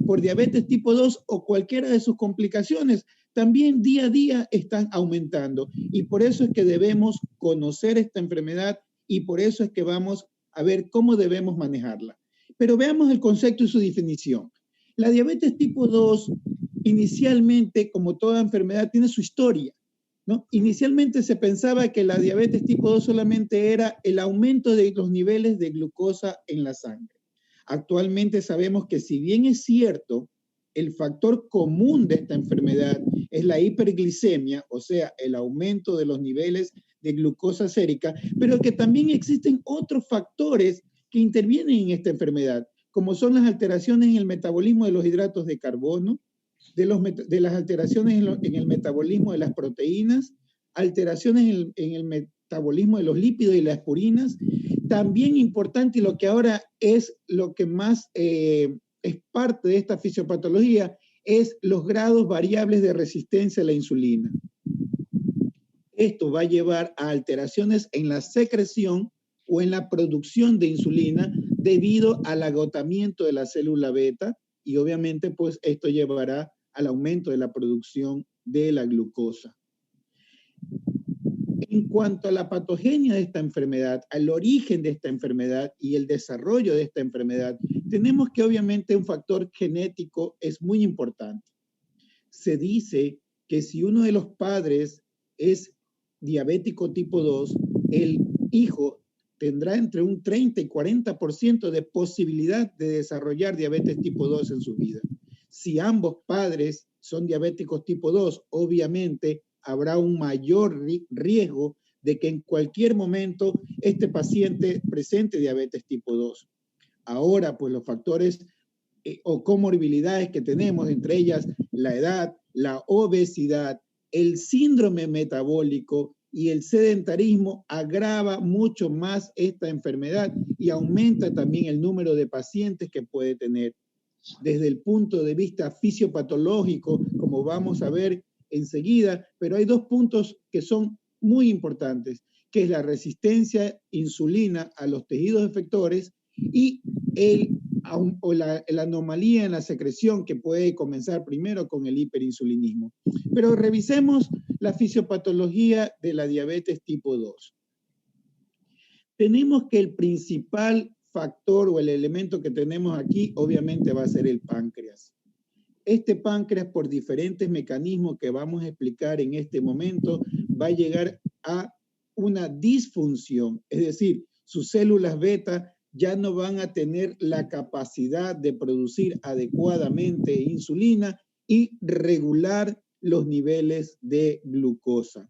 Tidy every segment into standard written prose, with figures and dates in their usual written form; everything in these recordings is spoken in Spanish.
por diabetes tipo 2 o cualquiera de sus complicaciones, también día a día están aumentando. Y por eso es que debemos conocer esta enfermedad y por eso es que vamos a ver cómo debemos manejarla. Pero veamos el concepto y su definición. La diabetes tipo 2, inicialmente, como toda enfermedad, tiene su historia, ¿no? Inicialmente se pensaba que la diabetes tipo 2 solamente era el aumento de los niveles de glucosa en la sangre. Actualmente sabemos que si bien es cierto, el factor común de esta enfermedad es la hiperglicemia, o sea, el aumento de los niveles de glucosa sérica, pero que también existen otros factores que intervienen en esta enfermedad, como son las alteraciones en el metabolismo de los hidratos de carbono, de las alteraciones en el metabolismo de las proteínas, alteraciones en el metabolismo de los lípidos y las purinas. También importante, y lo que ahora es lo que más es parte de esta fisiopatología, es los grados variables de resistencia a la insulina. Esto va a llevar a alteraciones en la secreción o en la producción de insulina debido al agotamiento de la célula beta, y obviamente pues esto llevará al aumento de la producción de la glucosa. En cuanto a la patogenia de esta enfermedad, al origen de esta enfermedad y el desarrollo de esta enfermedad, tenemos que obviamente un factor genético es muy importante. Se dice que si uno de los padres es diabético tipo 2, el hijo tendrá entre un 30 y 40% de posibilidad de desarrollar diabetes tipo 2 en su vida. Si ambos padres son diabéticos tipo 2, obviamente habrá un mayor riesgo de que en cualquier momento este paciente presente diabetes tipo 2. Ahora, pues los factores o comorbilidades que tenemos, entre ellas la edad, la obesidad, el síndrome metabólico y el sedentarismo agrava mucho más esta enfermedad y aumenta también el número de pacientes que puede tener. Desde el punto de vista fisiopatológico, como vamos a ver enseguida, pero hay dos puntos que son muy importantes, que es la resistencia insulina a los tejidos efectores y la anomalía en la secreción que puede comenzar primero con el hiperinsulinismo. Pero revisemos la fisiopatología de la diabetes tipo 2. Tenemos que el principal factor o el elemento que tenemos aquí obviamente va a ser el páncreas. Este páncreas, por diferentes mecanismos que vamos a explicar en este momento, va a llegar a una disfunción, es decir, sus células beta ya no van a tener la capacidad de producir adecuadamente insulina y regular los niveles de glucosa.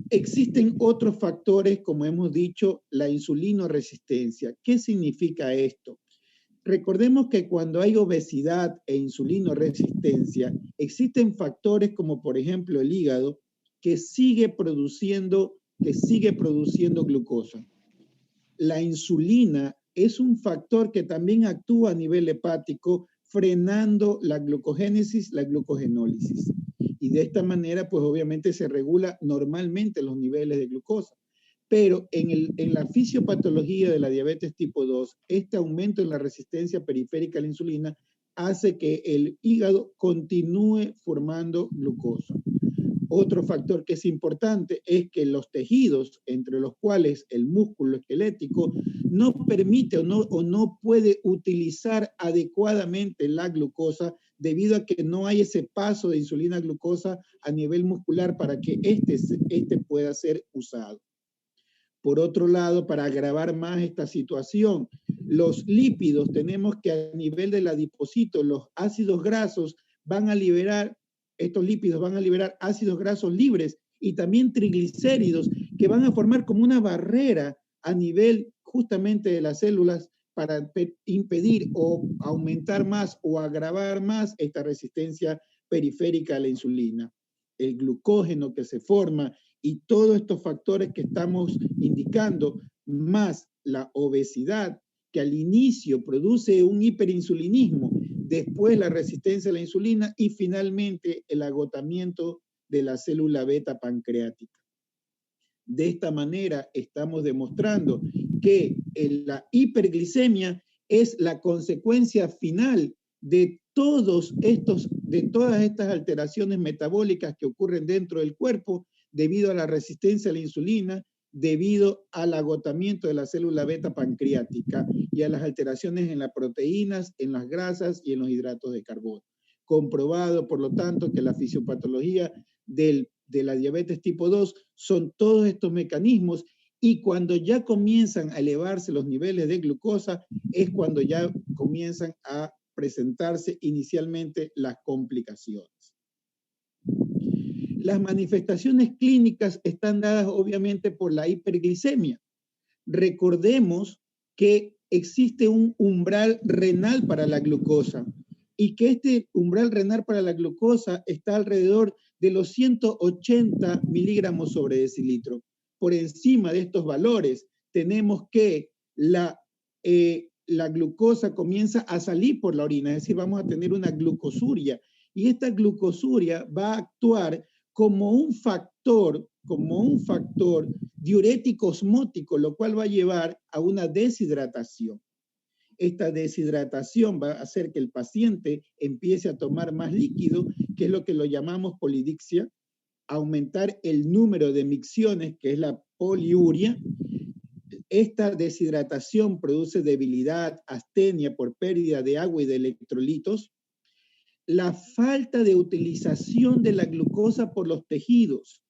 Existen otros factores, como hemos dicho, la insulinoresistencia. ¿Qué significa esto? Recordemos que cuando hay obesidad e insulinoresistencia, existen factores como por ejemplo el hígado que sigue produciendo glucosa. La insulina es un factor que también actúa a nivel hepático, frenando la glucogénesis, la glucogenólisis. Y de esta manera, pues obviamente se regula normalmente los niveles de glucosa. Pero en la fisiopatología de la diabetes tipo 2, este aumento en la resistencia periférica a la insulina hace que el hígado continúe formando glucosa. Otro factor que es importante es que los tejidos, entre los cuales el músculo esquelético, no permite o no puede utilizar adecuadamente la glucosa debido a que no hay ese paso de insulina a glucosa a nivel muscular para que este pueda ser usado. Por otro lado, para agravar más esta situación, los lípidos, tenemos que a nivel del adipocito, los ácidos grasos van a liberar, estos lípidos van a liberar ácidos grasos libres y también triglicéridos que van a formar como una barrera a nivel justamente de las células para impedir o aumentar más o agravar más esta resistencia periférica a la insulina. El glucógeno que se forma y todos estos factores que estamos indicando, más la obesidad, que al inicio produce un hiperinsulinismo, después la resistencia a la insulina y finalmente el agotamiento de la célula beta pancreática. De esta manera estamos demostrando que la hiperglicemia es la consecuencia final de todas estas alteraciones metabólicas que ocurren dentro del cuerpo debido a la resistencia a la insulina, debido al agotamiento de la célula beta pancreática y a las alteraciones en las proteínas, en las grasas y en los hidratos de carbono. Comprobado, por lo tanto, que la fisiopatología de la diabetes tipo 2 son todos estos mecanismos, y cuando ya comienzan a elevarse los niveles de glucosa es cuando ya comienzan a presentarse inicialmente las complicaciones. Las manifestaciones clínicas están dadas obviamente por la hiperglicemia. Recordemos que existe un umbral renal para la glucosa y que este umbral renal para la glucosa está alrededor de los 180 miligramos sobre decilitro. Por encima de estos valores tenemos que la glucosa comienza a salir por la orina, es decir, vamos a tener una glucosuria, y esta glucosuria va a actuar como un factor diurético osmótico, lo cual va a llevar a una deshidratación. Esta deshidratación va a hacer que el paciente empiece a tomar más líquido, que es lo que lo llamamos polidixia, aumentar el número de micciones, que es la poliuria. Esta deshidratación produce debilidad, astenia por pérdida de agua y de electrolitos. La falta de utilización de la glucosa por los tejidos,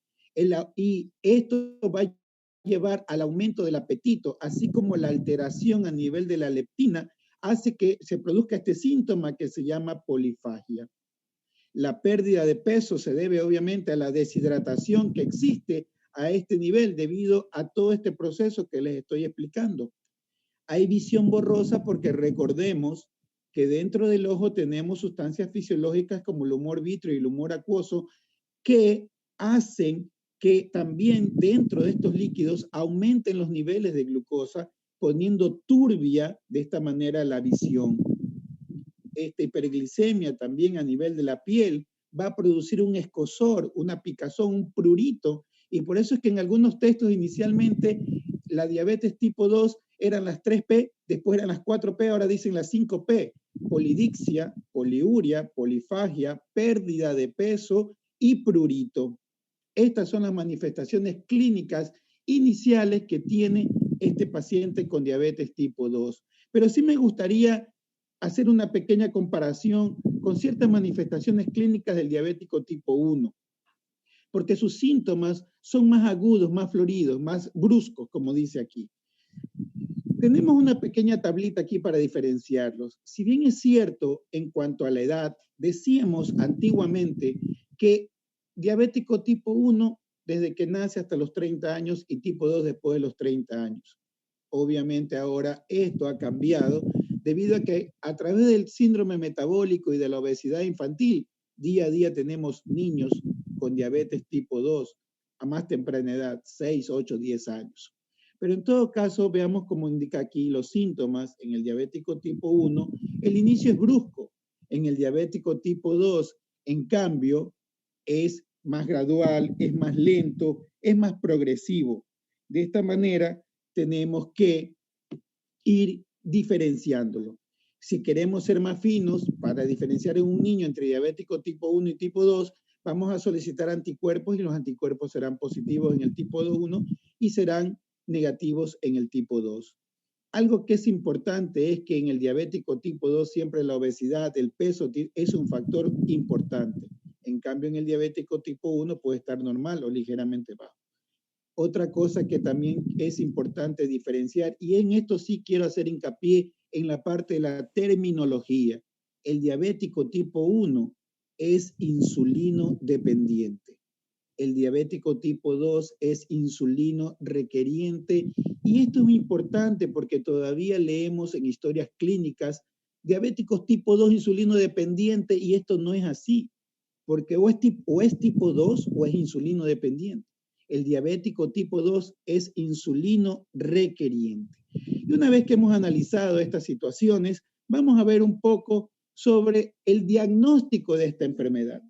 y esto va a llevar al aumento del apetito, así como la alteración a nivel de la leptina, hace que se produzca este síntoma que se llama polifagia. La pérdida de peso se debe obviamente a la deshidratación que existe a este nivel debido a todo este proceso que les estoy explicando. Hay visión borrosa porque recordemos que dentro del ojo tenemos sustancias fisiológicas como el humor vítreo y el humor acuoso que hacen que también dentro de estos líquidos aumenten los niveles de glucosa, poniendo turbia de esta manera la visión. Esta hiperglicemia también a nivel de la piel va a producir un escozor, una picazón, un prurito, y por eso es que en algunos textos inicialmente la diabetes tipo 2 eran las 3P, después eran las 4P, ahora dicen las 5P, polidixia, poliuria, polifagia, pérdida de peso y prurito. Estas son las manifestaciones clínicas iniciales que tiene este paciente con diabetes tipo 2. Pero sí me gustaría hacer una pequeña comparación con ciertas manifestaciones clínicas del diabético tipo 1, porque sus síntomas son más agudos, más floridos, más bruscos, como dice aquí. Tenemos una pequeña tablita aquí para diferenciarlos. Si bien es cierto en cuanto a la edad, decíamos antiguamente que diabético tipo 1 desde que nace hasta los 30 años y tipo 2 después de los 30 años. Obviamente ahora esto ha cambiado debido a que a través del síndrome metabólico y de la obesidad infantil, día a día tenemos niños con diabetes tipo 2 a más temprana edad, 6, 8, 10 años. Pero en todo caso, veamos cómo indica aquí los síntomas en el diabético tipo 1. El inicio es brusco. En el diabético tipo 2, en cambio, es más gradual, es más lento, es más progresivo. De esta manera, tenemos que ir diferenciándolo. Si queremos ser más finos, para diferenciar en un niño entre diabético tipo 1 y tipo 2, vamos a solicitar anticuerpos y los anticuerpos serán positivos en el tipo 1 y serán negativos en el tipo 2. Algo que es importante es que en el diabético tipo 2 siempre la obesidad, el peso es un factor importante. En cambio, en el diabético tipo 1 puede estar normal o ligeramente bajo. Otra cosa que también es importante diferenciar, y en esto sí quiero hacer hincapié en la parte de la terminología. El diabético tipo 1 es insulino dependiente. El diabético tipo 2 es insulino requeriente, y esto es muy importante porque todavía leemos en historias clínicas diabéticos tipo 2 insulino dependiente, y esto no es así, porque o es tipo 2 o es insulino dependiente. El diabético tipo 2 es insulino requeriente. Y una vez que hemos analizado estas situaciones, vamos a ver un poco sobre el diagnóstico de esta enfermedad.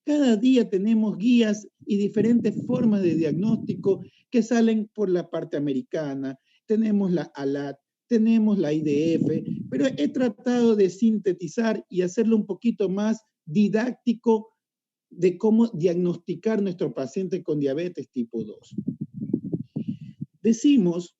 Cada día tenemos guías y diferentes formas de diagnóstico que salen por la parte americana. Tenemos la ALAT, tenemos la IDF, pero he tratado de sintetizar y hacerlo un poquito más didáctico de cómo diagnosticar nuestro paciente con diabetes tipo 2. Decimos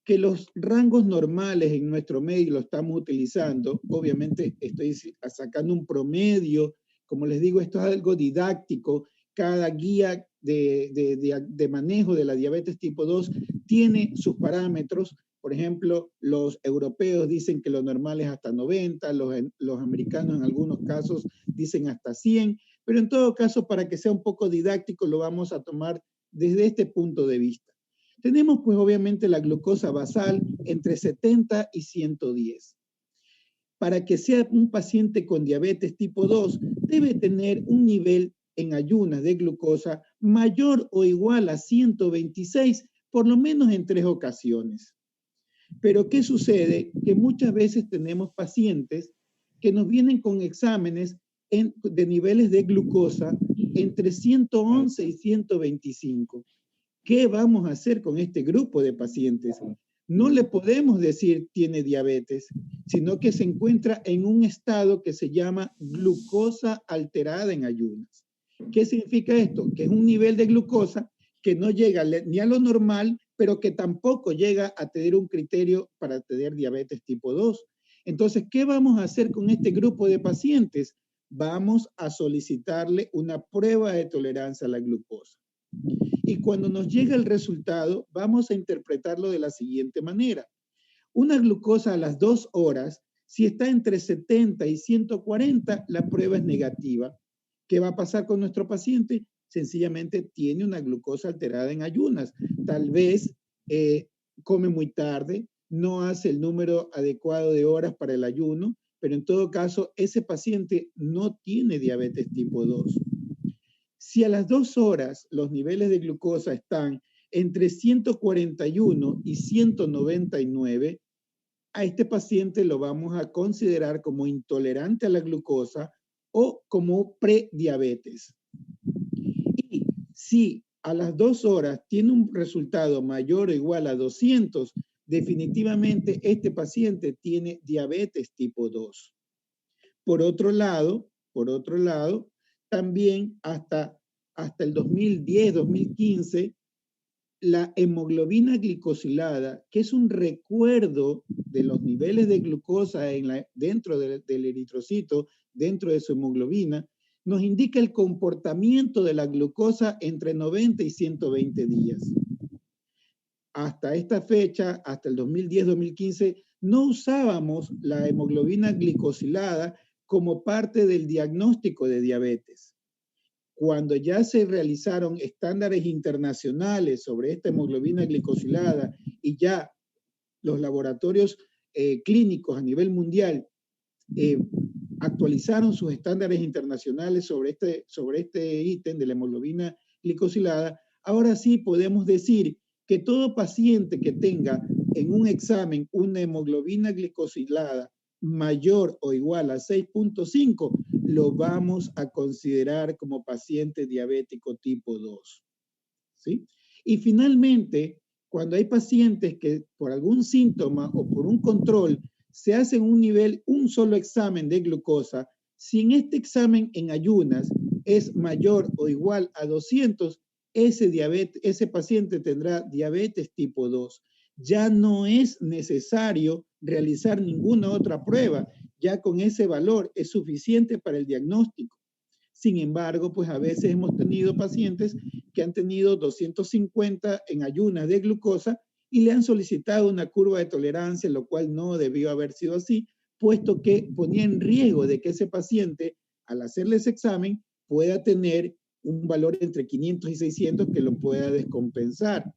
que los rangos normales en nuestro medio lo estamos utilizando. Obviamente estoy sacando un promedio. Como les digo, esto es algo didáctico. Cada guía de manejo de la diabetes tipo 2 tiene sus parámetros. Por ejemplo, los europeos dicen que lo normal es hasta 90, los americanos en algunos casos dicen hasta 100, pero en todo caso, para que sea un poco didáctico, lo vamos a tomar desde este punto de vista. Tenemos pues obviamente la glucosa basal entre 70 y 110. Para que sea un paciente con diabetes tipo 2, debe tener un nivel en ayunas de glucosa mayor o igual a 126, por lo menos en 3 ocasiones. Pero ¿qué sucede? Que muchas veces tenemos pacientes que nos vienen con exámenes de niveles de glucosa entre 111 y 125. ¿Qué vamos a hacer con este grupo de pacientes? No le podemos decir tiene diabetes, sino que se encuentra en un estado que se llama glucosa alterada en ayunas. ¿Qué significa esto? Que es un nivel de glucosa que no llega ni a lo normal, pero que tampoco llega a tener un criterio para tener diabetes tipo 2. Entonces, ¿qué vamos a hacer con este grupo de pacientes? Vamos a solicitarle una prueba de tolerancia a la glucosa. Y cuando nos llega el resultado, vamos a interpretarlo de la siguiente manera. Una glucosa a las 2 horas, si está entre 70 y 140, la prueba es negativa. ¿Qué va a pasar con nuestro paciente? Sencillamente tiene una glucosa alterada en ayunas. Tal vez come muy tarde, no hace el número adecuado de horas para el ayuno, pero en todo caso, ese paciente no tiene diabetes tipo 2. Si a las 2 horas los niveles de glucosa están entre 141 y 199, a este paciente lo vamos a considerar como intolerante a la glucosa o como prediabetes. Y si a las 2 horas tiene un resultado mayor o igual a 200, definitivamente este paciente tiene diabetes tipo 2. Por otro lado, también hasta el 2010, 2015, la hemoglobina glicosilada, que es un recuerdo de los niveles de glucosa dentro del eritrocito, dentro de su hemoglobina, nos indica el comportamiento de la glucosa entre 90 y 120 días. Hasta esta fecha, hasta el 2010-2015, no usábamos la hemoglobina glicosilada como parte del diagnóstico de diabetes. Cuando ya se realizaron estándares internacionales sobre esta hemoglobina glicosilada y ya los laboratorios clínicos a nivel mundial actualizaron sus estándares internacionales sobre este ítem de la hemoglobina glicosilada, ahora sí podemos decir que todo paciente que tenga en un examen una hemoglobina glicosilada mayor o igual a 6.5, lo vamos a considerar como paciente diabético tipo 2. ¿Sí? Y finalmente, cuando hay pacientes que por algún síntoma o por un control se hacen un solo examen de glucosa, si en este examen en ayunas es mayor o igual a 200, ese paciente tendrá diabetes tipo 2. Ya no es necesario realizar ninguna otra prueba, ya con ese valor es suficiente para el diagnóstico. Sin embargo, pues a veces hemos tenido pacientes que han tenido 250 en ayunas de glucosa y le han solicitado una curva de tolerancia, lo cual no debió haber sido así, puesto que ponía en riesgo de que ese paciente, al hacerle ese examen, pueda tener un valor entre 500 y 600 que lo pueda descompensar.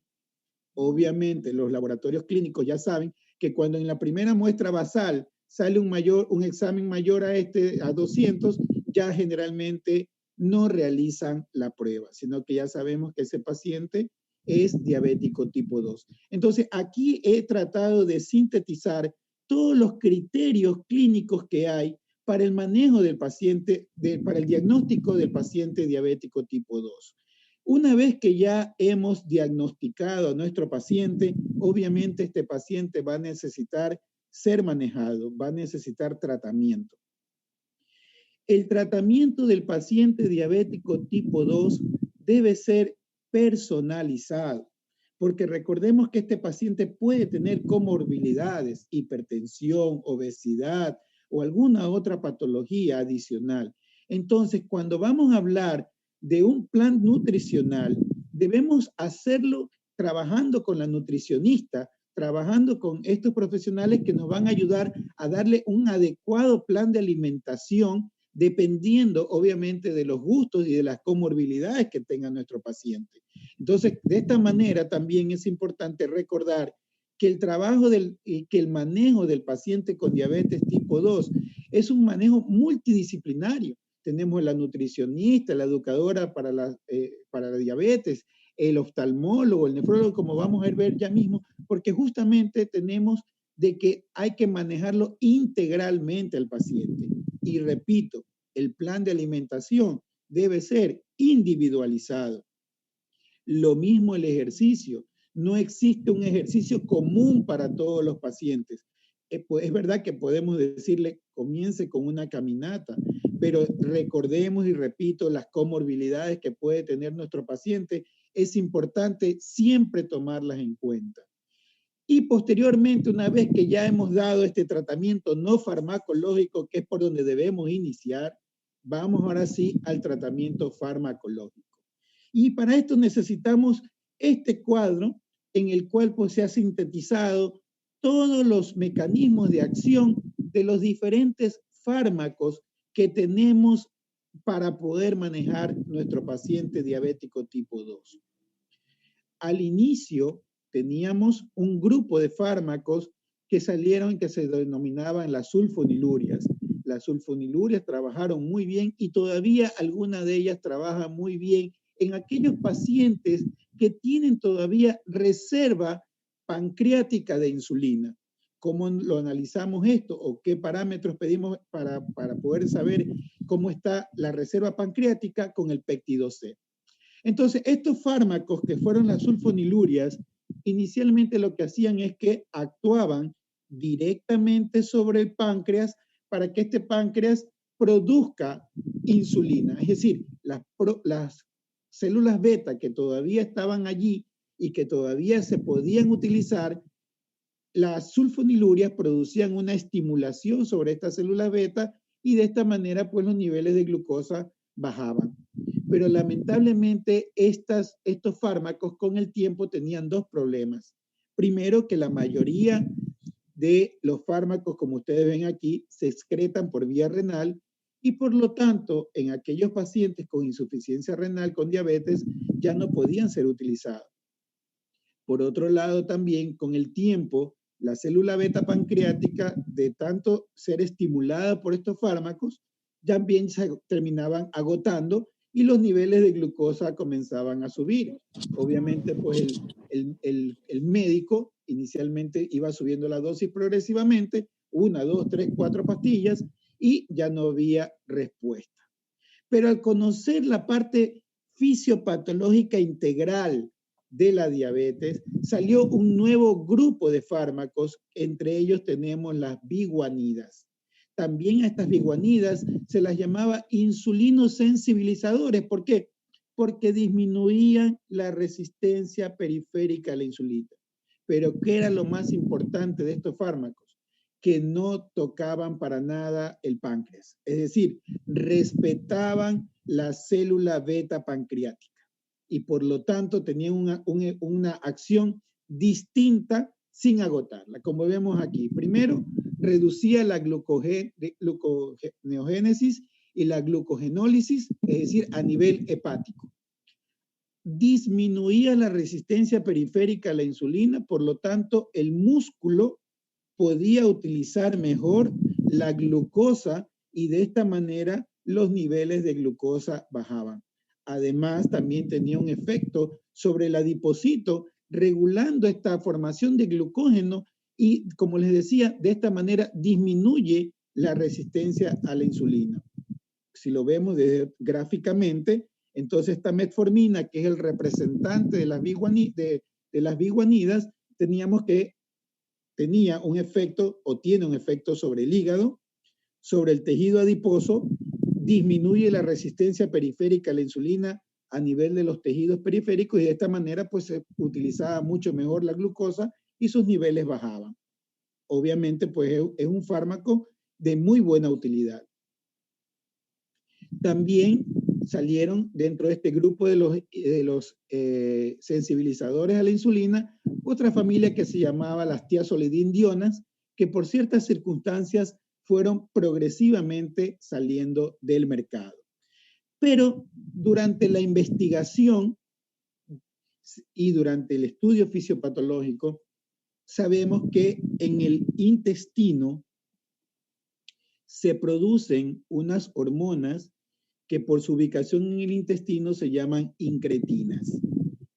Obviamente, los laboratorios clínicos ya saben que cuando en la primera muestra basal sale un examen mayor a 200, ya generalmente no realizan la prueba, sino que ya sabemos que ese paciente es diabético tipo 2. Entonces, aquí he tratado de sintetizar todos los criterios clínicos que hay para el manejo del paciente, para el diagnóstico del paciente diabético tipo 2. Una vez que ya hemos diagnosticado a nuestro paciente, obviamente este paciente va a necesitar ser manejado, va a necesitar tratamiento. El tratamiento del paciente diabético tipo 2 debe ser personalizado, porque recordemos que este paciente puede tener comorbilidades, hipertensión, obesidad o alguna otra patología adicional. Entonces, cuando vamos a hablar de un plan nutricional, debemos hacerlo trabajando con la nutricionista, trabajando con estos profesionales que nos van a ayudar a darle un adecuado plan de alimentación dependiendo obviamente de los gustos y de las comorbilidades que tenga nuestro paciente. Entonces, de esta manera también es importante recordar que el trabajo que el manejo del paciente con diabetes tipo 2 es un manejo multidisciplinario. Tenemos la nutricionista, la educadora para la diabetes, el oftalmólogo, el nefrólogo, como vamos a ver ya mismo, porque justamente tenemos de que hay que manejarlo integralmente al paciente. Y repito, el plan de alimentación debe ser individualizado. Lo mismo el ejercicio. No existe un ejercicio común para todos los pacientes. Pues es verdad que podemos decirle, comience con una caminata, pero recordemos y repito las comorbilidades que puede tener nuestro paciente. Es importante siempre tomarlas en cuenta. Y posteriormente, una vez que ya hemos dado este tratamiento no farmacológico, que es por donde debemos iniciar, vamos ahora sí al tratamiento farmacológico. Y para esto necesitamos este cuadro en el cual pues, se ha sintetizado todos los mecanismos de acción de los diferentes fármacos que tenemos para poder manejar nuestro paciente diabético tipo 2. Al inicio teníamos un grupo de fármacos que salieron que se denominaban las sulfonilurias. Las sulfonilurias trabajaron muy bien y todavía algunas de ellas trabajan muy bien en aquellos pacientes que tienen todavía reserva pancreática de insulina. ¿Cómo lo analizamos esto o qué parámetros pedimos para poder saber cómo está la reserva pancreática con el péptido C? Entonces, estos fármacos que fueron las sulfonilurias, inicialmente lo que hacían es que actuaban directamente sobre el páncreas para que este páncreas produzca insulina. Es decir, las células beta que todavía estaban allí y que todavía se podían utilizar, las sulfonilurias producían una estimulación sobre estas células beta y de esta manera pues los niveles de glucosa bajaban. Pero lamentablemente estos fármacos con el tiempo tenían dos problemas. Primero, que la mayoría de los fármacos, como ustedes ven aquí, se excretan por vía renal y por lo tanto, en aquellos pacientes con insuficiencia renal, con diabetes, ya no podían ser utilizados. Por otro lado, también con el tiempo, la célula beta pancreática, de tanto ser estimulada por estos fármacos, también se terminaban agotando y los niveles de glucosa comenzaban a subir. Obviamente, pues el médico inicialmente iba subiendo la dosis progresivamente, 1, 2, 3, 4 pastillas, y ya no había respuesta. Pero al conocer la parte fisiopatológica integral de la diabetes, salió un nuevo grupo de fármacos, entre ellos tenemos las biguanidas. También a estas biguanidas se las llamaba insulinosensibilizadores. ¿Por qué? Porque disminuían la resistencia periférica a la insulina. Pero ¿qué era lo más importante de estos fármacos? Que no tocaban para nada el páncreas. Es decir, respetaban la célula beta pancreática y por lo tanto tenían una acción distinta sin agotarla. Como vemos aquí, primero reducía la gluconeogénesis y la glucogenólisis, es decir, a nivel hepático. Disminuía la resistencia periférica a la insulina, por lo tanto, el músculo podía utilizar mejor la glucosa y de esta manera los niveles de glucosa bajaban. Además, también tenía un efecto sobre el adipocito, regulando esta formación de glucógeno y, como les decía, de esta manera disminuye la resistencia a la insulina. Si lo vemos gráficamente, Entonces esta metformina, que es el representante de las biguanidas, teníamos que tenía un efecto o tiene un efecto sobre el hígado, sobre el tejido adiposo, disminuye la resistencia periférica a la insulina a nivel de los tejidos periféricos y de esta manera pues se utilizaba mucho mejor la glucosa y sus niveles bajaban. Obviamente pues es un fármaco de muy buena utilidad. También salieron dentro de este grupo de los sensibilizadores a la insulina otra familia que se llamaba las tiazolidindionas, que por ciertas circunstancias fueron progresivamente saliendo del mercado. Pero durante la investigación y durante el estudio fisiopatológico, sabemos que en el intestino se producen unas hormonas que por su ubicación en el intestino se llaman incretinas.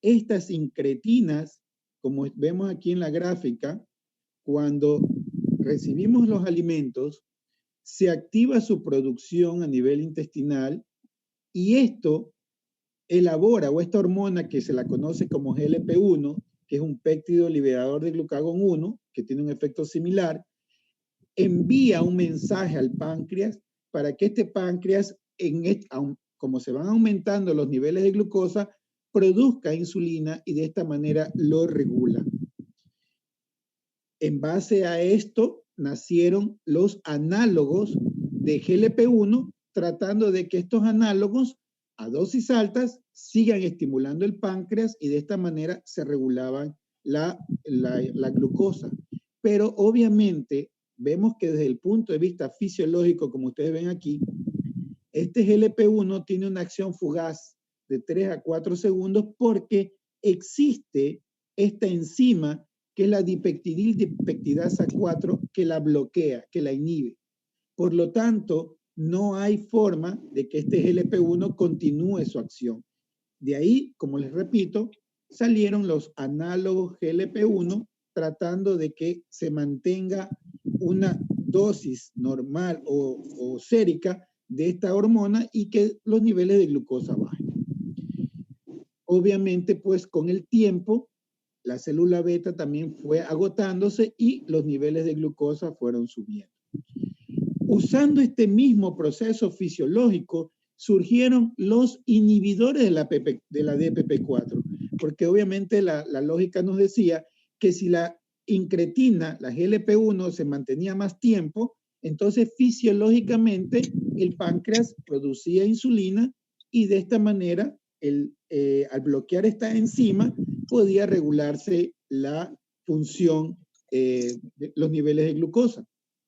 Estas incretinas, como vemos aquí en la gráfica, cuando recibimos los alimentos, se activa su producción a nivel intestinal y esto elabora, o esta hormona que se la conoce como GLP-1, que es un péptido liberador de glucagón 1, que tiene un efecto similar, envía un mensaje al páncreas para que este páncreas, como se van aumentando los niveles de glucosa, produzca insulina y de esta manera lo regula. En base a esto nacieron los análogos de GLP-1, tratando de que estos análogos a dosis altas sigan estimulando el páncreas y de esta manera se regulaban la glucosa. Pero obviamente vemos que desde el punto de vista fisiológico, como ustedes ven aquí, este GLP-1 tiene una acción fugaz de 3 a 4 segundos porque existe esta enzima que es la dipeptidasa 4 que la bloquea, que la inhibe. Por lo tanto, no hay forma de que este GLP-1 continúe su acción. De ahí, como les repito, salieron los análogos GLP-1 tratando de que se mantenga una dosis normal o sérica de esta hormona y que los niveles de glucosa bajen. Obviamente, pues con el tiempo, la célula beta también fue agotándose y los niveles de glucosa fueron subiendo. Usando este mismo proceso fisiológico, surgieron los inhibidores de la DPP4, porque obviamente la lógica nos decía que si la incretina, la GLP-1, se mantenía más tiempo, entonces fisiológicamente el páncreas producía insulina y de esta manera, al bloquear esta enzima, podía regularse la función de los niveles de glucosa.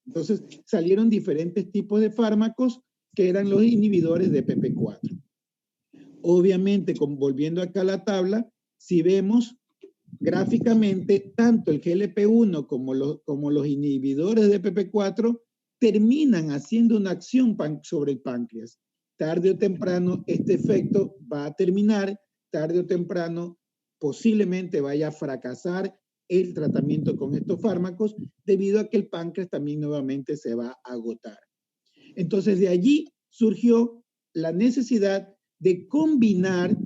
Entonces salieron diferentes tipos de fármacos que eran los inhibidores de PP4. Obviamente, volviendo acá a la tabla, si vemos gráficamente, tanto el GLP-1 como los inhibidores de PP4 terminan haciendo una acción sobre el páncreas. Tarde o temprano este efecto va a terminar, tarde o temprano posiblemente vaya a fracasar el tratamiento con estos fármacos debido a que el páncreas también nuevamente se va a agotar. Entonces de allí surgió la necesidad de combinar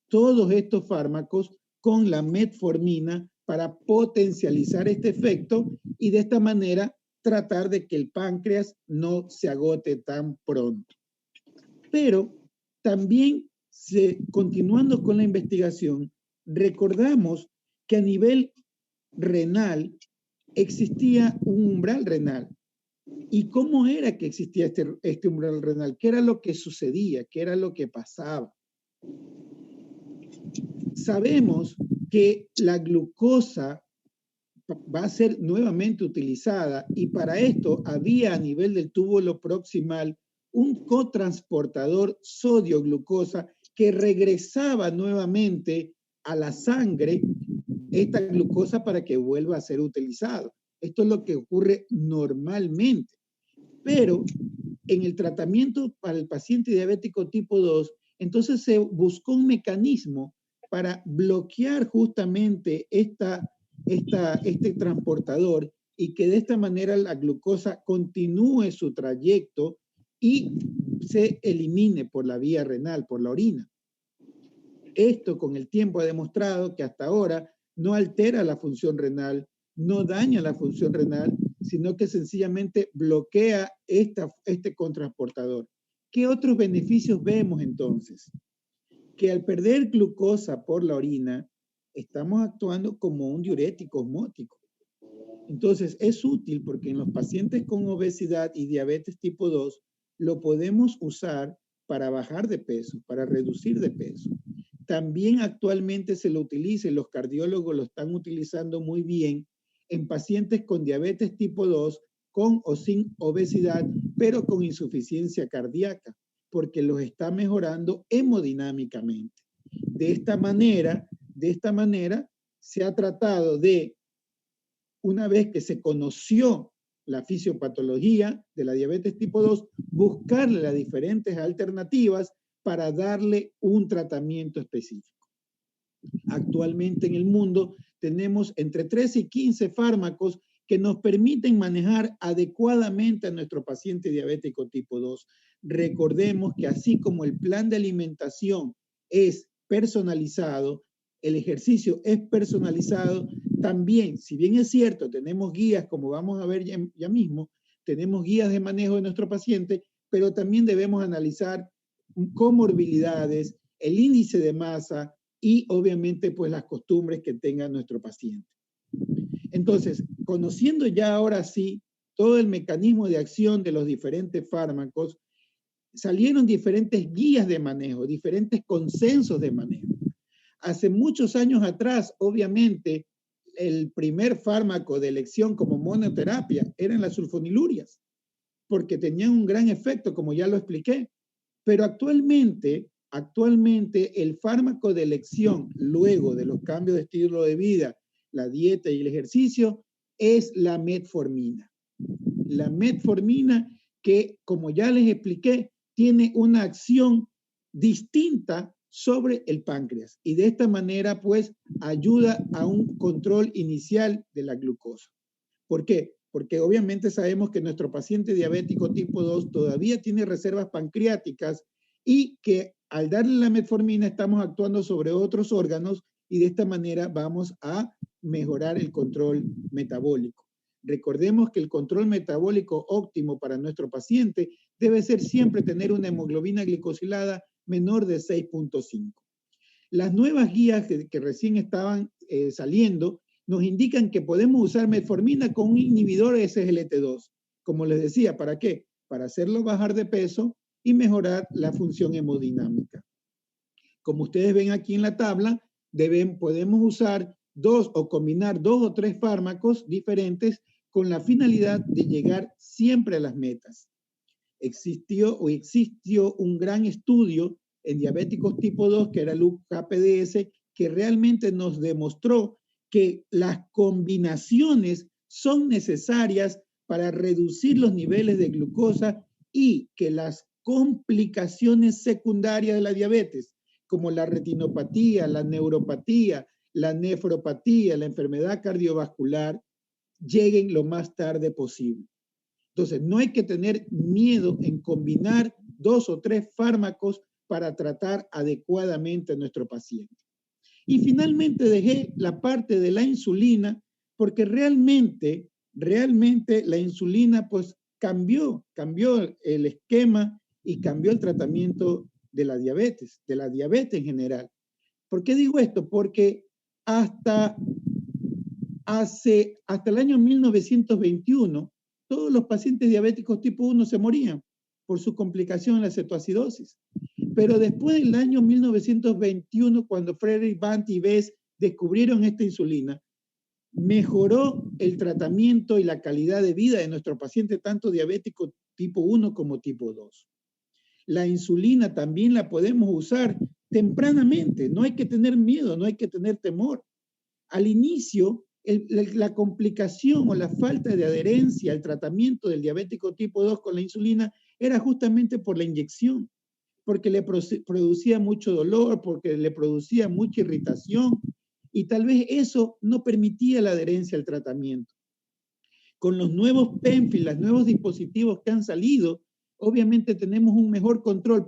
todos estos fármacos con la metformina para potencializar este efecto y de esta manera tratar de que el páncreas no se agote tan pronto. Pero también, continuando con la investigación, recordamos que a nivel renal existía un umbral renal. ¿Y cómo era que existía este umbral renal? ¿Qué era lo que sucedía? ¿Qué era lo que pasaba? Sabemos que la glucosa va a ser nuevamente utilizada y para esto había a nivel del túbulo proximal un cotransportador sodio-glucosa que regresaba nuevamente a la sangre esta glucosa para que vuelva a ser utilizado. Esto es lo que ocurre normalmente. Pero en el tratamiento para el paciente diabético tipo 2, entonces se buscó un mecanismo para bloquear justamente este transportador y que de esta manera la glucosa continúe su trayecto y se elimine por la vía renal, por la orina. Esto con el tiempo ha demostrado que hasta ahora no altera la función renal, no daña la función renal, sino que sencillamente bloquea este cotransportador. ¿Qué otros beneficios vemos entonces? Que al perder glucosa por la orina, estamos actuando como un diurético osmótico. Entonces es útil porque en los pacientes con obesidad y diabetes tipo 2 lo podemos usar para bajar de peso, para reducir de peso. También actualmente se lo utiliza y los cardiólogos lo están utilizando muy bien en pacientes con diabetes tipo 2, con o sin obesidad, pero con insuficiencia cardíaca, porque los está mejorando hemodinámicamente. De esta manera se ha tratado de, una vez que se conoció la fisiopatología de la diabetes tipo 2, buscarle las diferentes alternativas para darle un tratamiento específico. Actualmente en el mundo tenemos entre 13 y 15 fármacos que nos permiten manejar adecuadamente a nuestro paciente diabético tipo 2. Recordemos que así como el plan de alimentación es personalizado, el ejercicio es personalizado, también, si bien es cierto, tenemos guías, como vamos a ver ya mismo, tenemos guías de manejo de nuestro paciente, pero también debemos analizar comorbilidades, el índice de masa y obviamente pues las costumbres que tenga nuestro paciente. Entonces, conociendo ya ahora sí todo el mecanismo de acción de los diferentes fármacos, salieron diferentes guías de manejo, diferentes consensos de manejo. Hace muchos años atrás, obviamente, el primer fármaco de elección como monoterapia eran las sulfonilurias, porque tenían un gran efecto, como ya lo expliqué. Pero actualmente el fármaco de elección, luego de los cambios de estilo de vida, la dieta y el ejercicio, es la metformina. La metformina que, como ya les expliqué, tiene una acción distinta sobre el páncreas y de esta manera pues ayuda a un control inicial de la glucosa. ¿Por qué? Porque obviamente sabemos que nuestro paciente diabético tipo 2 todavía tiene reservas pancreáticas y que al darle la metformina estamos actuando sobre otros órganos y de esta manera vamos a mejorar el control metabólico. Recordemos que el control metabólico óptimo para nuestro paciente debe ser siempre tener una hemoglobina glicosilada menor de 6.5. Las nuevas guías que recién estaban saliendo nos indican que podemos usar metformina con un inhibidor de SGLT2. Como les decía, ¿para qué? Para hacerlo bajar de peso y mejorar la función hemodinámica. Como ustedes ven aquí en la tabla, podemos usar combinar 2 o 3 fármacos diferentes con la finalidad de llegar siempre a las metas. Existió un gran estudio en diabéticos tipo 2, que era el UKPDS, que realmente nos demostró que las combinaciones son necesarias para reducir los niveles de glucosa y que las complicaciones secundarias de la diabetes, como la retinopatía, la neuropatía, la nefropatía, la enfermedad cardiovascular, lleguen lo más tarde posible. Entonces, no hay que tener miedo en combinar 2 o 3 fármacos para tratar adecuadamente a nuestro paciente. Y finalmente dejé la parte de la insulina porque realmente la insulina pues cambió el esquema y cambió el tratamiento de la diabetes en general. ¿Por qué digo esto? Porque hasta el año 1921, todos los pacientes diabéticos tipo 1 se morían por su complicación en la cetoacidosis. Pero después del año 1921, cuando Frederick Bandt y Bess descubrieron esta insulina, mejoró el tratamiento y la calidad de vida de nuestro paciente, tanto diabético tipo 1 como tipo 2. La insulina también la podemos usar tempranamente, no hay que tener miedo, no hay que tener temor. Al inicio, la complicación o la falta de adherencia al tratamiento del diabético tipo 2 con la insulina era justamente por la inyección, porque le producía mucho dolor, porque le producía mucha irritación y tal vez eso no permitía la adherencia al tratamiento. Con los nuevos PENFI, los nuevos dispositivos que han salido, obviamente tenemos un mejor control.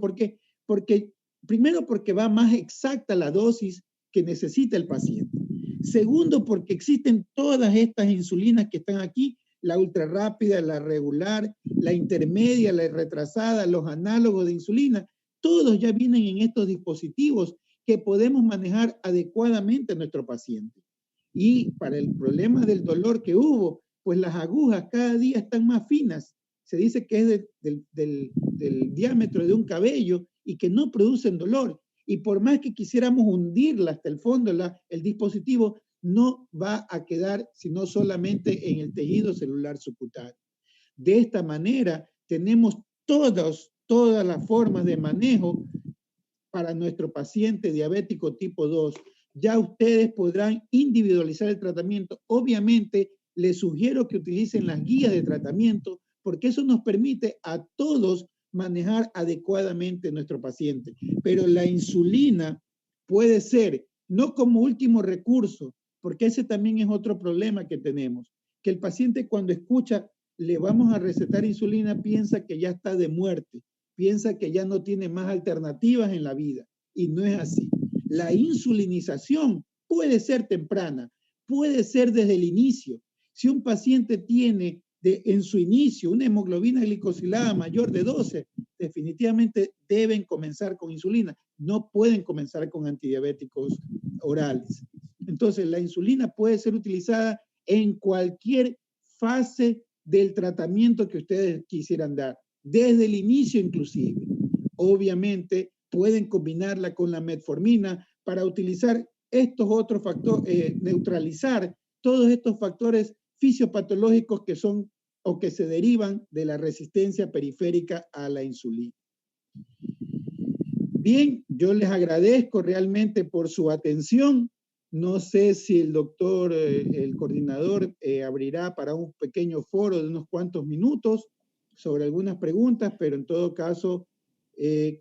Primero, porque va más exacta la dosis que necesita el paciente. Segundo, porque existen todas estas insulinas que están aquí, la ultra rápida, la regular, la intermedia, la retrasada, los análogos de insulina, todos ya vienen en estos dispositivos que podemos manejar adecuadamente a nuestro paciente. Y para el problema del dolor que hubo, pues las agujas cada día están más finas. Se dice que es del diámetro de un cabello y que no producen dolor. Y por más que quisiéramos hundirla hasta el fondo, el dispositivo no va a quedar sino solamente en el tejido celular subcutáneo. De esta manera, tenemos todas las formas de manejo para nuestro paciente diabético tipo 2. Ya ustedes podrán individualizar el tratamiento. Obviamente, les sugiero que utilicen las guías de tratamiento porque eso nos permite a todos manejar adecuadamente nuestro paciente. Pero la insulina puede ser, no como último recurso, porque ese también es otro problema que tenemos, que el paciente cuando escucha le vamos a recetar insulina piensa que ya está de muerte, piensa que ya no tiene más alternativas en la vida, y no es así. La insulinización puede ser temprana, puede ser desde el inicio. Si un paciente tiene en su inicio una hemoglobina glicosilada mayor de 12, definitivamente deben comenzar con insulina. No pueden comenzar con antidiabéticos orales. Entonces, la insulina puede ser utilizada en cualquier fase del tratamiento que ustedes quisieran dar, desde el inicio inclusive. Obviamente, pueden combinarla con la metformina para utilizar estos otros factores, neutralizar todos estos factores fisiopatológicos que son o que se derivan de la resistencia periférica a la insulina. Bien, yo les agradezco realmente por su atención. No sé si el doctor, el coordinador, abrirá para un pequeño foro de unos cuantos minutos sobre algunas preguntas, pero en todo caso,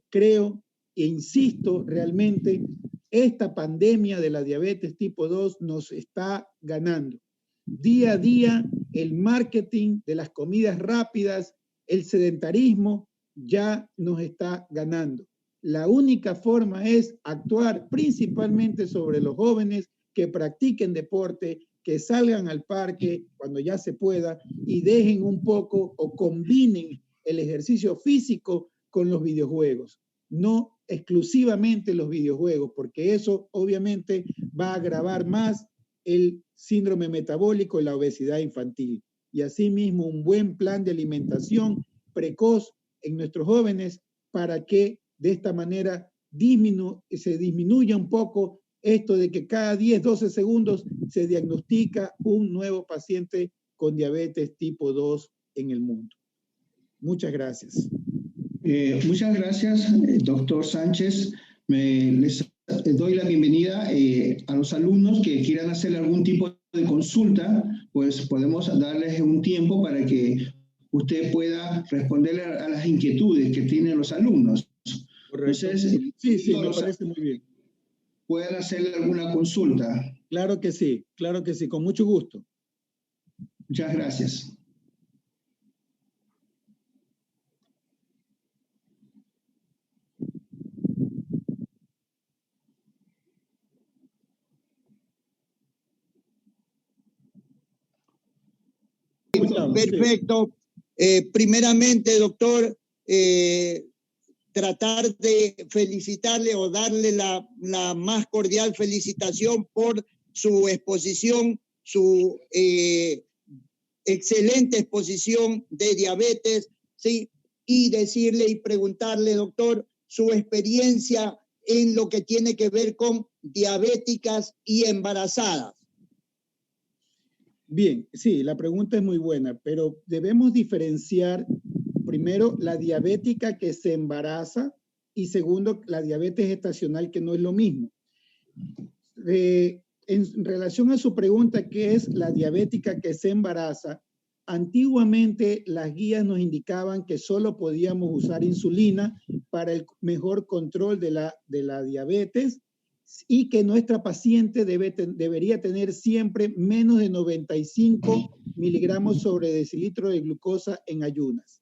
creo e insisto realmente, esta pandemia de la diabetes tipo 2 nos está ganando. Día a día, el marketing de las comidas rápidas, el sedentarismo, ya nos está ganando. La única forma es actuar principalmente sobre los jóvenes que practiquen deporte, que salgan al parque cuando ya se pueda y dejen un poco o combinen el ejercicio físico con los videojuegos. No exclusivamente los videojuegos, porque eso obviamente va a agravar más el síndrome metabólico y la obesidad infantil. Y asimismo un buen plan de alimentación precoz en nuestros jóvenes para que de esta manera se disminuya un poco esto de que cada 10, 12 segundos se diagnostica un nuevo paciente con diabetes tipo 2 en el mundo. Muchas gracias. Muchas gracias, doctor Sánchez. Les doy la bienvenida a los alumnos que quieran hacer algún tipo de consulta, pues podemos darles un tiempo para que usted pueda responder a las inquietudes que tienen los alumnos. Correcto. Entonces, sí, me parece muy bien. ¿Pueden hacerle alguna consulta? Claro que sí, con mucho gusto. Muchas gracias. Perfecto. Primeramente, doctor, tratar de felicitarle o darle la más cordial felicitación por su exposición, su excelente exposición de diabetes, ¿sí? Y decirle y preguntarle, doctor, su experiencia en lo que tiene que ver con diabéticas y embarazadas. Bien, sí, la pregunta es muy buena, pero debemos diferenciar primero la diabética que se embaraza y segundo la diabetes gestacional, que no es lo mismo. En relación a su pregunta, ¿qué es la diabética que se embaraza? Antiguamente las guías nos indicaban que solo podíamos usar insulina para el mejor control de la diabetes y que nuestra paciente debería tener siempre menos de 95 miligramos sobre decilitro de glucosa en ayunas.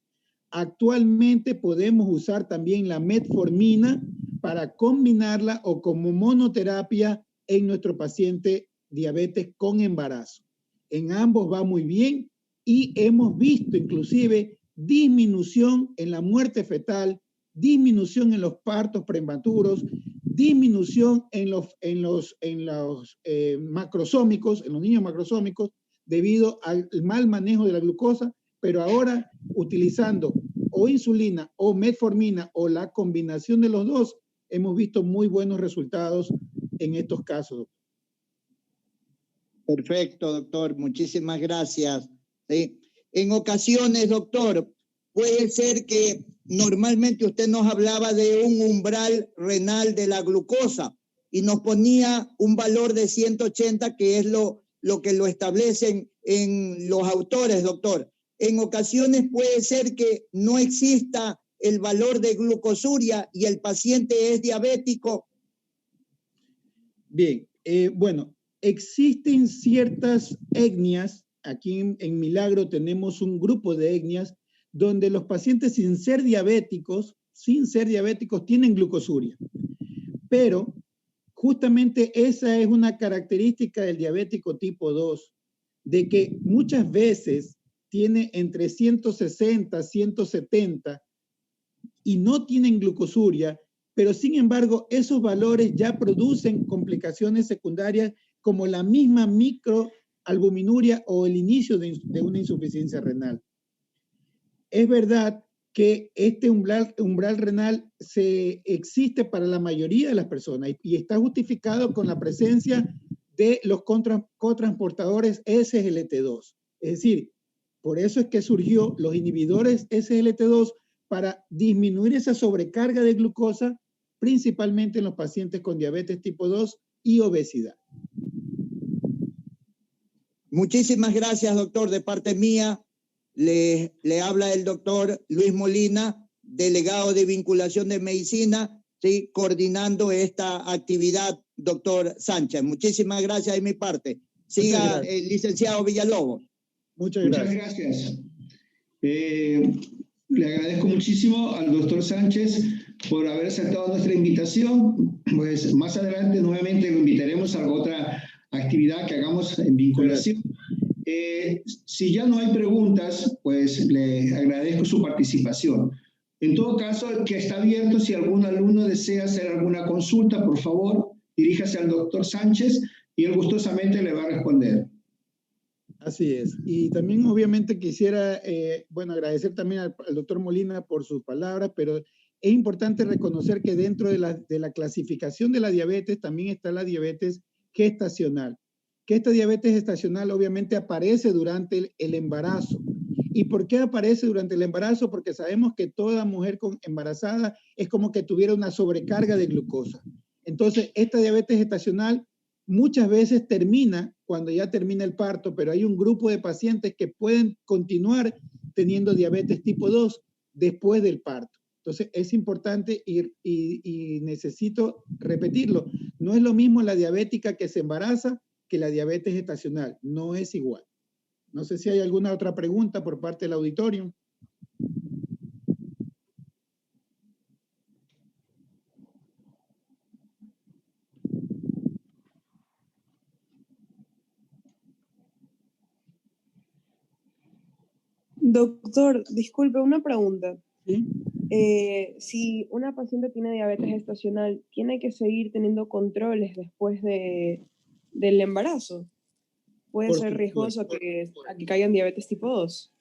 Actualmente podemos usar también la metformina para combinarla o como monoterapia en nuestro paciente diabetes con embarazo. En ambos va muy bien y hemos visto inclusive disminución en la muerte fetal, disminución en los partos prematuros, disminución en los macrosómicos, en los niños macrosómicos, debido al mal manejo de la glucosa, pero ahora utilizando o insulina o metformina o la combinación de los dos, hemos visto muy buenos resultados en estos casos. Perfecto, doctor. Muchísimas gracias. ¿Sí? En ocasiones, doctor, puede ser que normalmente usted nos hablaba de un umbral renal de la glucosa y nos ponía un valor de 180, que es lo que lo establecen en los autores, doctor. En ocasiones puede ser que no exista el valor de glucosuria y el paciente es diabético. Bien, bueno, existen ciertas etnias, aquí en Milagro tenemos un grupo de etnias donde los pacientes sin ser diabéticos tienen glucosuria. Pero justamente esa es una característica del diabético tipo 2, de que muchas veces tiene entre 160, 170 y no tienen glucosuria, pero sin embargo esos valores ya producen complicaciones secundarias como la misma microalbuminuria o el inicio de una insuficiencia renal. Es verdad que este umbral renal existe para la mayoría de las personas y está justificado con la presencia de los cotransportadores SGLT2. Es decir, por eso es que surgió los inhibidores SGLT2 para disminuir esa sobrecarga de glucosa, principalmente en los pacientes con diabetes tipo 2 y obesidad. Muchísimas gracias, doctor. De parte mía, le habla el doctor Luis Molina, delegado de vinculación de medicina, ¿sí? Coordinando esta actividad, doctor Sánchez. Muchísimas gracias de mi parte. Siga el licenciado Villalobos. Muchas gracias. Le agradezco muchísimo al doctor Sánchez por haber aceptado nuestra invitación. Pues más adelante nuevamente lo invitaremos a otra actividad que hagamos en vinculación. Si ya no hay preguntas, pues le agradezco su participación. En todo caso, que está abierto, si algún alumno desea hacer alguna consulta, por favor, diríjase al doctor Sánchez y él gustosamente le va a responder. Así es. Y también obviamente quisiera, agradecer también al doctor Molina por sus palabras, pero es importante reconocer que dentro de la clasificación de la diabetes también está la diabetes gestacional. Que esta diabetes gestacional obviamente aparece durante el embarazo. ¿Y por qué aparece durante el embarazo? Porque sabemos que toda mujer embarazada es como que tuviera una sobrecarga de glucosa. Entonces, esta diabetes gestacional muchas veces termina cuando ya termina el parto, pero hay un grupo de pacientes que pueden continuar teniendo diabetes tipo 2 después del parto. Entonces, es importante y necesito repetirlo. No es lo mismo la diabética que se embaraza que la diabetes gestacional. No es igual. No sé si hay alguna otra pregunta por parte del auditorio. Doctor, disculpe, una pregunta. ¿Sí? Si una paciente tiene diabetes gestacional, ¿tiene que seguir teniendo controles después del embarazo? ¿Puede ser riesgoso a que caiga en diabetes tipo 2?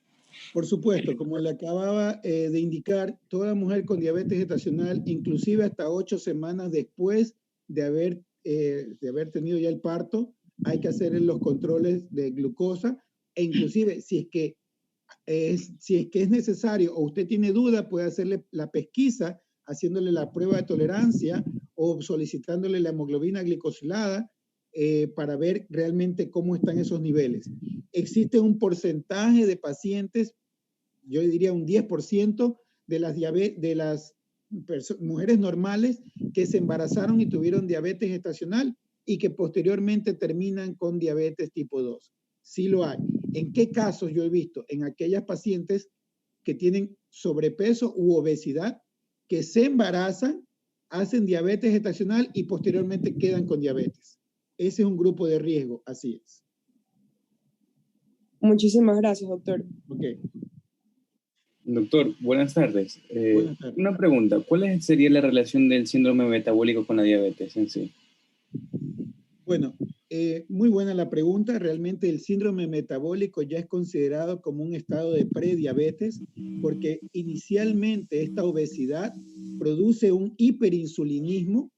Por supuesto, como le acababa de indicar, toda mujer con diabetes gestacional, inclusive hasta 8 semanas después de haber tenido ya el parto, hay que hacer los controles de glucosa e inclusive si es que es necesario o usted tiene duda, puede hacerle la pesquisa haciéndole la prueba de tolerancia o solicitándole la hemoglobina glicosilada para ver realmente cómo están esos niveles. Existe un porcentaje de pacientes, yo diría un 10% de las mujeres normales que se embarazaron y tuvieron diabetes gestacional y que posteriormente terminan con diabetes tipo 2. Sí lo hay. ¿En qué casos yo he visto? En aquellas pacientes que tienen sobrepeso u obesidad que se embarazan, hacen diabetes gestacional y posteriormente quedan con diabetes. Ese es un grupo de riesgo, así es. Muchísimas gracias, doctor. Ok. Doctor, buenas tardes. Buenas tardes. Una pregunta, ¿cuál sería la relación del síndrome metabólico con la diabetes en sí? Bueno, muy buena la pregunta. Realmente el síndrome metabólico ya es considerado como un estado de prediabetes porque inicialmente esta obesidad produce un hiperinsulinismo,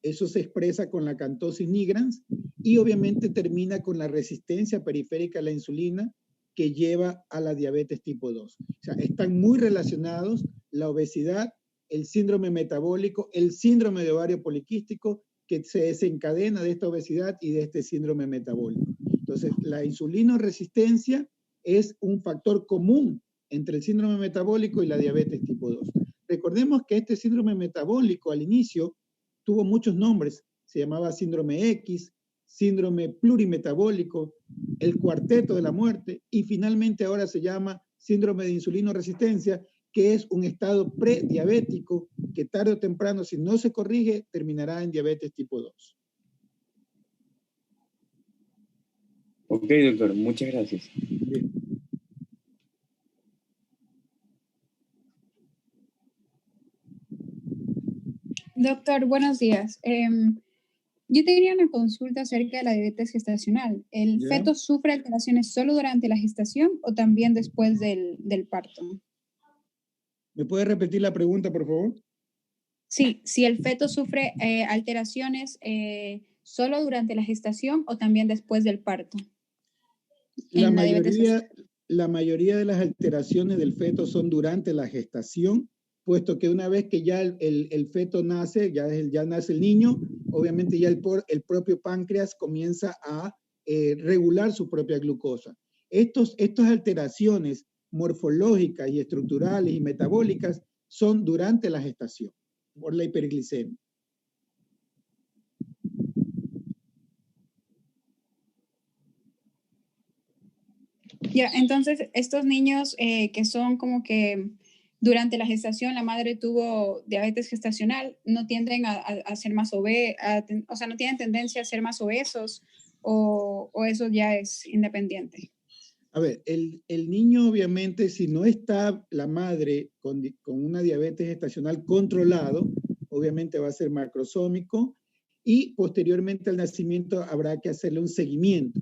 eso se expresa con la acanthosis nigrans y obviamente termina con la resistencia periférica a la insulina que lleva a la diabetes tipo 2. O sea, están muy relacionados la obesidad, el síndrome metabólico, el síndrome de ovario poliquístico que se desencadena de esta obesidad y de este síndrome metabólico. Entonces, la insulinoresistencia es un factor común entre el síndrome metabólico y la diabetes tipo 2. Recordemos que este síndrome metabólico al inicio tuvo muchos nombres. Se llamaba síndrome X, síndrome plurimetabólico, el cuarteto de la muerte y finalmente ahora se llama síndrome de insulinoresistencia, que es un estado prediabético que tarde o temprano, si no se corrige, terminará en diabetes tipo 2. Ok, doctor, muchas gracias. Bien. Doctor, buenos días. Yo tenía una consulta acerca de la diabetes gestacional. ¿El feto sufre alteraciones solo durante la gestación o también después del parto? ¿Me puede repetir la pregunta, por favor? Sí, si el feto sufre alteraciones solo durante la gestación o también después del parto. La mayoría de las alteraciones del feto son durante la gestación, puesto que una vez que ya el feto nace, ya nace el niño, obviamente ya el propio páncreas comienza a regular su propia glucosa. Estas alteraciones morfológicas y estructurales y metabólicas son durante la gestación, por la hiperglicemia. Ya, entonces estos niños que son como que durante la gestación la madre tuvo diabetes gestacional, no tienden a ser más obesos, o sea, no tienen tendencia a ser más obesos o eso ya es independiente. A ver, el niño obviamente si no está la madre con una diabetes gestacional controlado, obviamente va a ser macrosómico y posteriormente al nacimiento habrá que hacerle un seguimiento.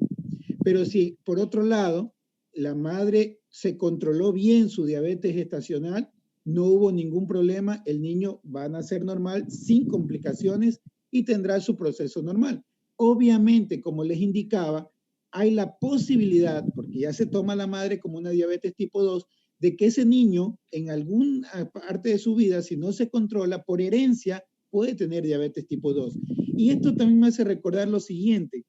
Pero si por otro lado la madre se controló bien su diabetes gestacional, no hubo ningún problema, el niño va a nacer normal, sin complicaciones y tendrá su proceso normal. Obviamente, como les indicaba, hay la posibilidad, porque ya se toma la madre como una diabetes tipo 2, de que ese niño en alguna parte de su vida, si no se controla, por herencia, puede tener diabetes tipo 2. Y esto también me hace recordar lo siguiente.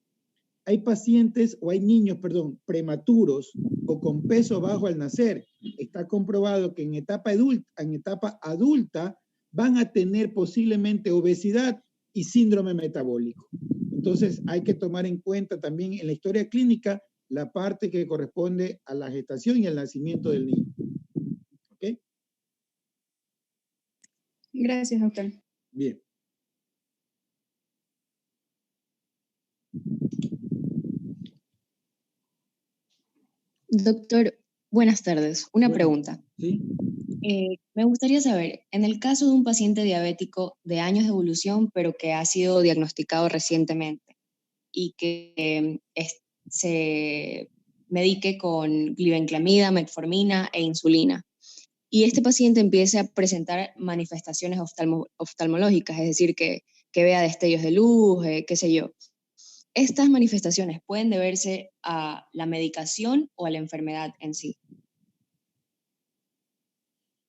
Hay pacientes o hay niños, prematuros o con peso bajo al nacer. Está comprobado que en etapa adulta van a tener posiblemente obesidad y síndrome metabólico. Entonces hay que tomar en cuenta también en la historia clínica la parte que corresponde a la gestación y al nacimiento del niño. ¿Ok? Gracias, doctor. Bien. Doctor, buenas tardes. Una pregunta. ¿Sí? Me gustaría saber, en el caso de un paciente diabético de años de evolución, pero que ha sido diagnosticado recientemente y que se medique con glibenclamida, metformina e insulina, y este paciente empiece a presentar manifestaciones oftalmológicas, es decir, que vea destellos de luz, qué sé yo. ¿Estas manifestaciones pueden deberse a la medicación o a la enfermedad en sí?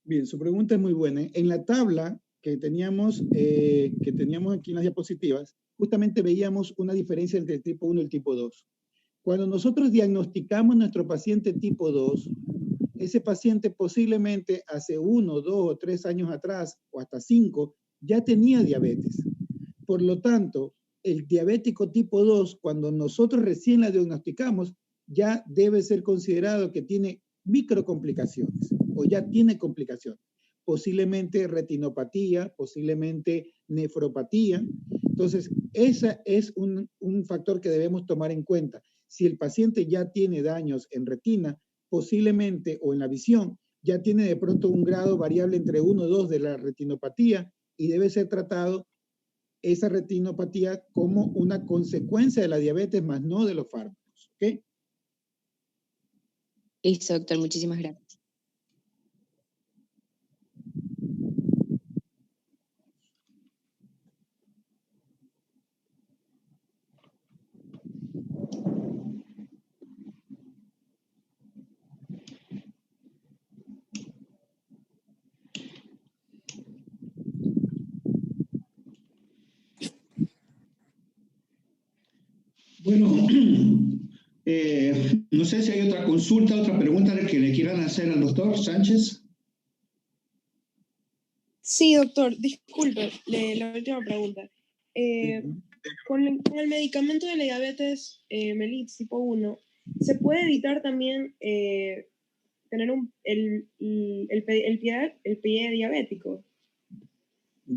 Bien, su pregunta es muy buena. En la tabla que teníamos aquí en las diapositivas, justamente veíamos una diferencia entre el tipo 1 y el tipo 2. Cuando nosotros diagnosticamos nuestro paciente tipo 2, ese paciente posiblemente hace 1, 2 o 3 años atrás, o hasta 5, ya tenía diabetes. Por lo tanto, el diabético tipo 2, cuando nosotros recién la diagnosticamos, ya debe ser considerado que tiene microcomplicaciones o ya tiene complicaciones. Posiblemente retinopatía, posiblemente nefropatía. Entonces, ese es un factor que debemos tomar en cuenta. Si el paciente ya tiene daños en retina, posiblemente, o en la visión, ya tiene de pronto un grado variable entre 1 o 2 de la retinopatía y debe ser tratado esa retinopatía como una consecuencia de la diabetes, más no de los fármacos. ¿Ok? Listo, doctor. Muchísimas gracias. Bueno, no sé si hay otra consulta, otra pregunta que le quieran hacer al doctor Sánchez. Sí, doctor, disculpe, la última pregunta. Con el medicamento de la diabetes mellitus tipo 1, ¿se puede evitar también tener el pie diabético?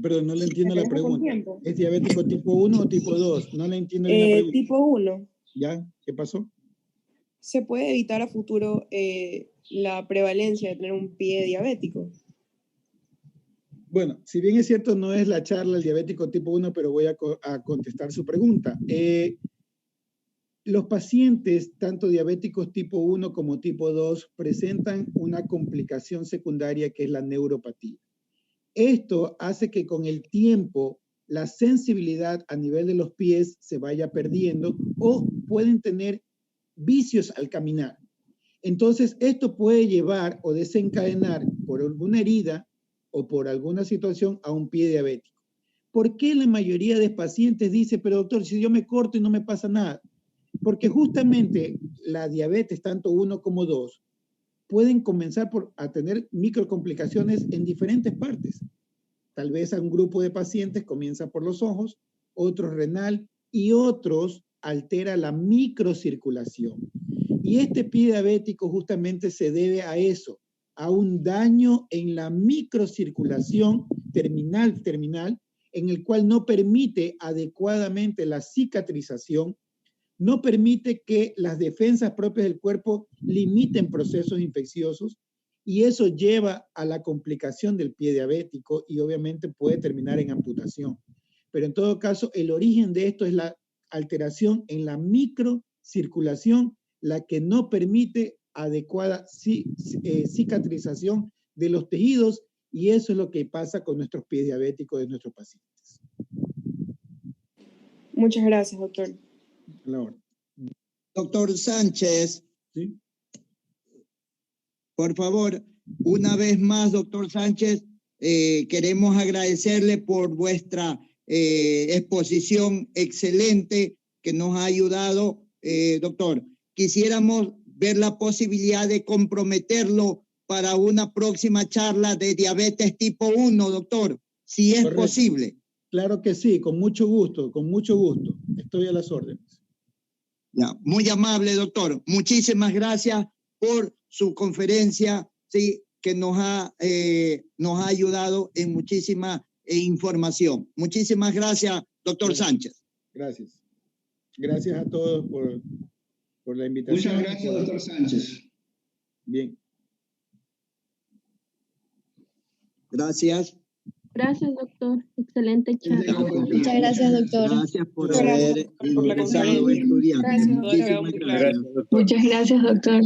Perdón, no le entiendo la pregunta. ¿Es diabético tipo 1 o tipo 2? No le entiendo bien la pregunta. Tipo 1. ¿Ya? ¿Qué pasó? ¿Se puede evitar a futuro la prevalencia de tener un pie diabético? Bueno, si bien es cierto, no es la charla el diabético tipo 1, pero voy a contestar su pregunta. Los pacientes, tanto diabéticos tipo 1 como tipo 2, presentan una complicación secundaria que es la neuropatía. Esto hace que con el tiempo la sensibilidad a nivel de los pies se vaya perdiendo o pueden tener vicios al caminar. Entonces, esto puede llevar o desencadenar por alguna herida o por alguna situación a un pie diabético. ¿Por qué la mayoría de pacientes dice, pero doctor, si yo me corto y no me pasa nada? Porque justamente la diabetes, tanto 1 como 2, pueden comenzar a tener microcomplicaciones en diferentes partes. Tal vez a un grupo de pacientes comienza por los ojos, otros renal y otros altera la microcirculación. Y este pie diabético justamente se debe a eso, a un daño en la microcirculación terminal, en el cual no permite adecuadamente la cicatrización, no permite que las defensas propias del cuerpo limiten procesos infecciosos y eso lleva a la complicación del pie diabético y obviamente puede terminar en amputación. Pero en todo caso, el origen de esto es la alteración en la microcirculación, la que no permite adecuada cicatrización de los tejidos y eso es lo que pasa con nuestros pies diabéticos de nuestros pacientes. Muchas gracias, doctor. Doctor Sánchez. ¿Sí? Por favor, una vez más, doctor Sánchez, queremos agradecerle por vuestra exposición excelente que nos ha ayudado, doctor. Quisiéramos ver la posibilidad de comprometerlo para una próxima charla de diabetes tipo 1, doctor, si es Correcto. posible. Claro que sí, con mucho gusto, estoy a las órdenes. Ya, muy amable, doctor. Muchísimas gracias por su conferencia, sí, que nos ha ayudado en muchísima información. Muchísimas gracias, doctor Sánchez. Gracias. Gracias a todos por la invitación. Muchas gracias, doctor Sánchez. Bien. Gracias. Gracias, doctor. Excelente charla. Muchas gracias, doctor. Gracias por haber ingresado a estudiar. Gracias, doctor. Muchísimas gracias. Muchas gracias, doctor.